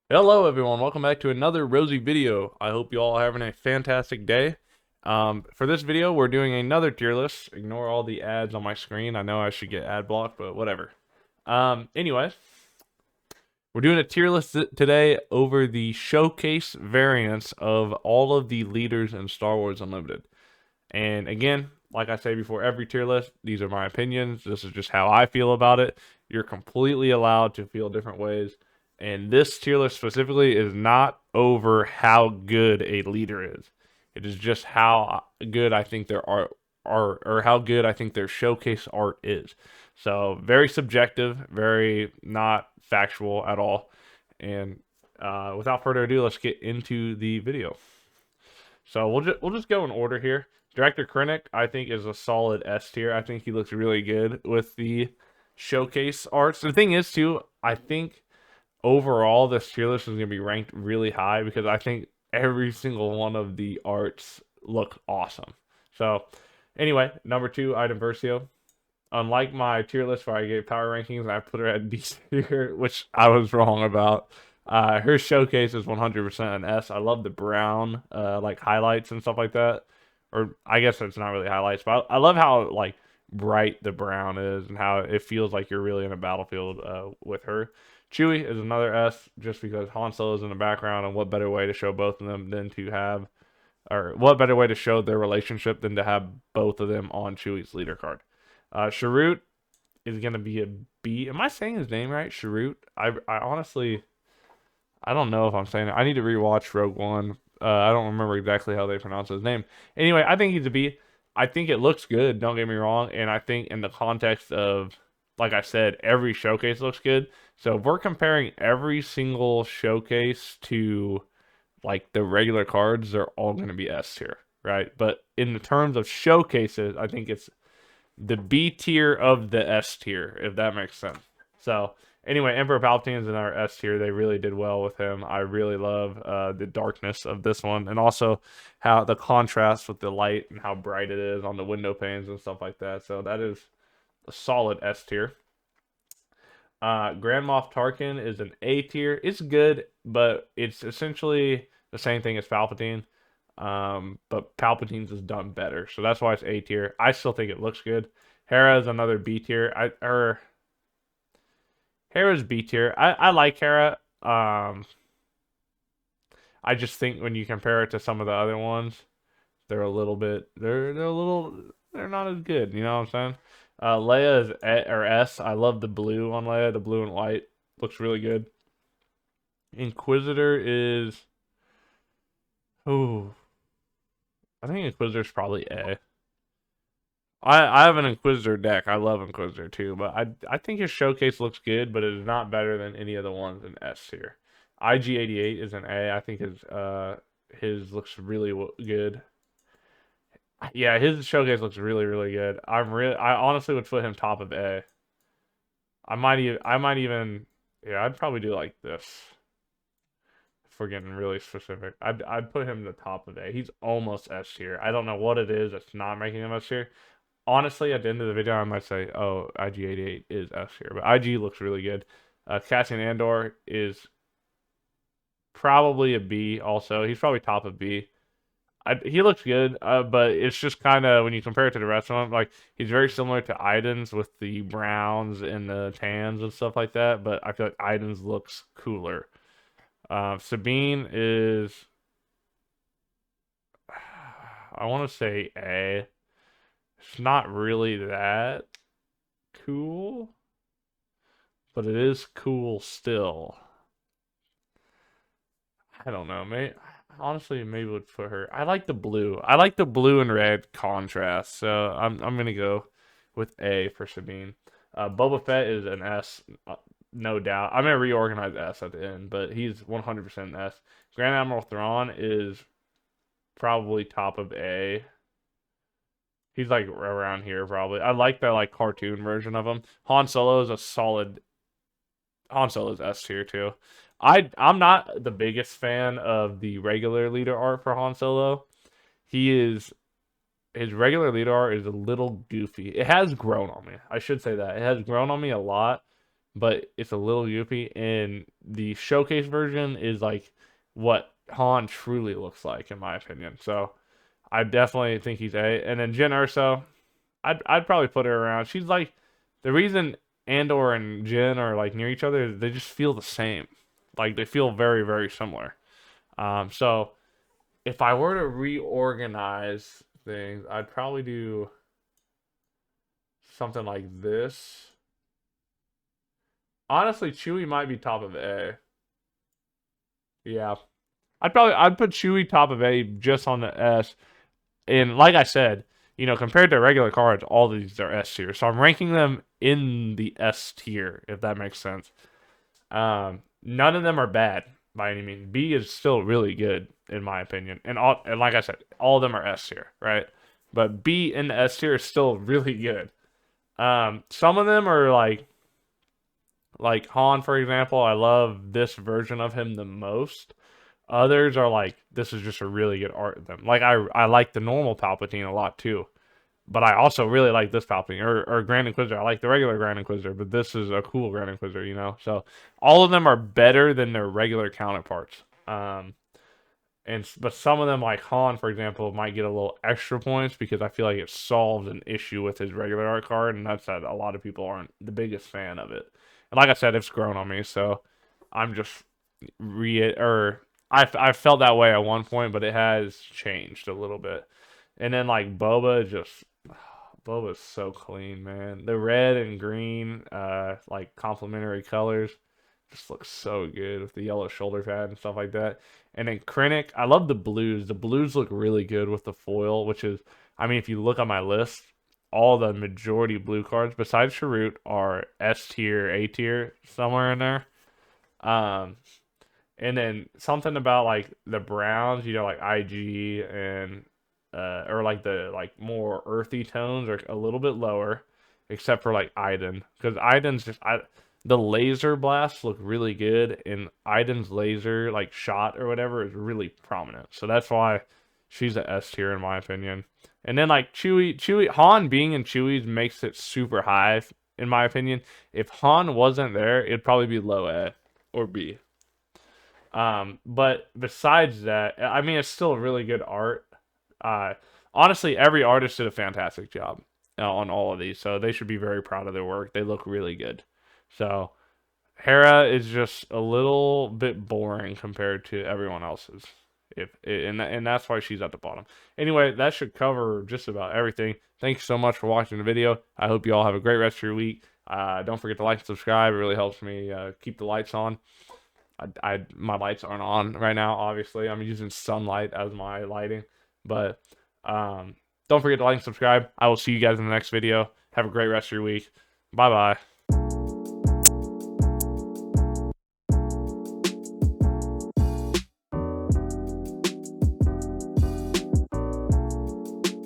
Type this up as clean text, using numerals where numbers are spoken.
Hello everyone, welcome back to another Rosie video. I hope you all are having a fantastic day. For this video, we're doing another tier list. Ignore all the ads on my screen. I know I should get ad blocked, but whatever. Anyway, we're doing a tier list today over the showcase variants of all of the leaders in Star Wars Unlimited. And again, like I say before every tier list, these are my opinions. This is just how I feel about it. You're completely allowed to feel different ways. And this tier list specifically is not over how good a leader is. It is just how good I think their art are, or how good I think their showcase art is. So very subjective, very not factual at all. And without further ado, let's get into the video. So we'll just go in order here. Director Krennic, I think, is a solid S tier. I think he looks really good with the showcase arts. The thing is, too, I think overall this tier list is going to be ranked really high because I think every single one of the arts look awesome. So, anyway, number two, Iden Versio. Unlike my tier list where I gave power rankings, I put her at D tier, which I was wrong about. Her showcase is 100% an S. I love the brown, like highlights and stuff like that. Or I guess it's not really highlights, but I love how like bright the brown is and how it feels like you're really in a battlefield with her. Chewie is another S, just because Han Solo is in the background, and what better way to show both of them than to have, or what better way to show their relationship than to have both of them on Chewie's leader card. Sharut is gonna be a B. Am I saying his name right? Sharut. I honestly I don't know if I'm saying it. I need to rewatch Rogue One. I don't remember exactly how they pronounce his name. Anyway, I think he's a B. I think it looks good. Don't get me wrong. And I think in the context of, like I said, every showcase looks good. So if we're comparing every single showcase to like the regular cards, they're all going to be S tier, right? But in the terms of showcases, I think it's the B tier of the S tier, if that makes sense. So anyway, Emperor Palpatine's in our S tier. They really did well with him. I really love the darkness of this one, and also how the contrast with the light and how bright it is on the window panes and stuff like that. So that is a solid S tier. Grand Moff Tarkin is an A tier. It's good, but it's essentially the same thing as Palpatine. But Palpatine's is done better, so that's why it's A tier. I still think it looks good. Hera is another B tier. Hera's B tier. I like Hera. I just think when you compare it to some of the other ones, they're a little bit they're a little they're not as good. You know what I'm saying? Leia is or S. I love the blue on Leia. The blue and white looks really good. Inquisitor is oh, I think Inquisitor's probably A. I have an Inquisitor deck. I love Inquisitor too, but I think his showcase looks good, but it is not better than any of the ones in S tier. IG88 is an A. I think his looks really good. Yeah, his showcase looks really good. I honestly would put him top of A. I might even yeah, I'd probably do like this if we're getting really specific. I'd put him the top of A. He's almost S tier. I don't know what it is that's not making him S tier. Honestly, at the end of the video, I might say, oh, IG88 is S tier, but IG looks really good. Cassian Andor is probably a B also. He's probably top of B. He looks good, but it's just kind of when you compare it to the rest of them, like he's very similar to Iden's with the browns and the tans and stuff like that. But I feel like Iden's looks cooler. Sabine is, I want to say A. It's not really that cool, but it is cool still. I don't know, mate. Honestly, maybe would put her. I like the blue. I like the blue and red contrast, so I'm gonna go with A for Sabine. Boba Fett is an S, no doubt. I'm gonna reorganize S at the end, but he's 100% an S. Grand Admiral Thrawn is probably top of A. He's like around here probably. I like the like cartoon version of him. Han Solo is a solid. Han Solo's S tier too. I'm not the biggest fan of the regular leader art for Han Solo. He is his regular leader art is a little goofy. It has grown on me. I should say that. It has grown on me a lot, but it's a little goofy. And the showcase version is like what Han truly looks like, in my opinion. So I definitely think he's A. And then Jyn Erso, I'd probably put her around. She's like the reason Andor and Jyn are like near each other. They just feel the same. Like they feel very very similar. So if I were to reorganize things, I'd probably do something like this. Honestly, Chewie might be top of A. Yeah. I'd put Chewie top of A just on the S. And like I said, compared to regular cards, all these are S tier. So I'm ranking them in the S tier, if that makes sense. None of them are bad by any means. B is still really good in my opinion, and like I said, all of them are S tier, right? But B in the S tier is still really good. Some of them are like Han, for example. I love this version of him the most. Others are like, this is just a really good art of them. Like I like the normal Palpatine a lot too. But I also really like this Palpatine or Grand Inquisitor. I like the regular Grand Inquisitor, but this is a cool Grand Inquisitor. So all of them are better than their regular counterparts. But some of them, like Han, for example, might get a little extra points because I feel like it solves an issue with his regular art card, and that's that a lot of people aren't the biggest fan of it. And like I said, it's grown on me, so I'm just I felt that way at one point, but it has changed a little bit. And then like Boba's so clean, man. The red and green, like complementary colors, just looks so good with the yellow shoulder pad and stuff like that. And then Krennic, I love the blues. The blues look really good with the foil, which is, I mean, if you look on my list, all the majority blue cards besides Chirrut are S tier, A tier, somewhere in there. Um, and then something about like the browns, like IG and or like the like more earthy tones are a little bit lower, except for like Iden, because Iden's the laser blasts look really good, and Iden's laser like shot or whatever is really prominent. So that's why she's a S tier in my opinion. And then like Han being in Chewie's makes it super high in my opinion. If Han wasn't there, it'd probably be low A or B. But besides that, I mean, it's still really good art. Uh, Honestly, every artist did a fantastic job on all of these, so they should be very proud of their work. They look really good. So Hera is just a little bit boring compared to everyone else's. And that's why she's at the bottom. Anyway, that should cover just about everything. Thanks so much for watching the video. I hope you all have a great rest of your week. Don't forget to like and subscribe. It really helps me keep the lights on. My lights aren't on right now. Obviously, I'm using sunlight as my lighting. But don't forget to like and subscribe. I will see you guys in the next video. Have a great rest of your week. Bye bye.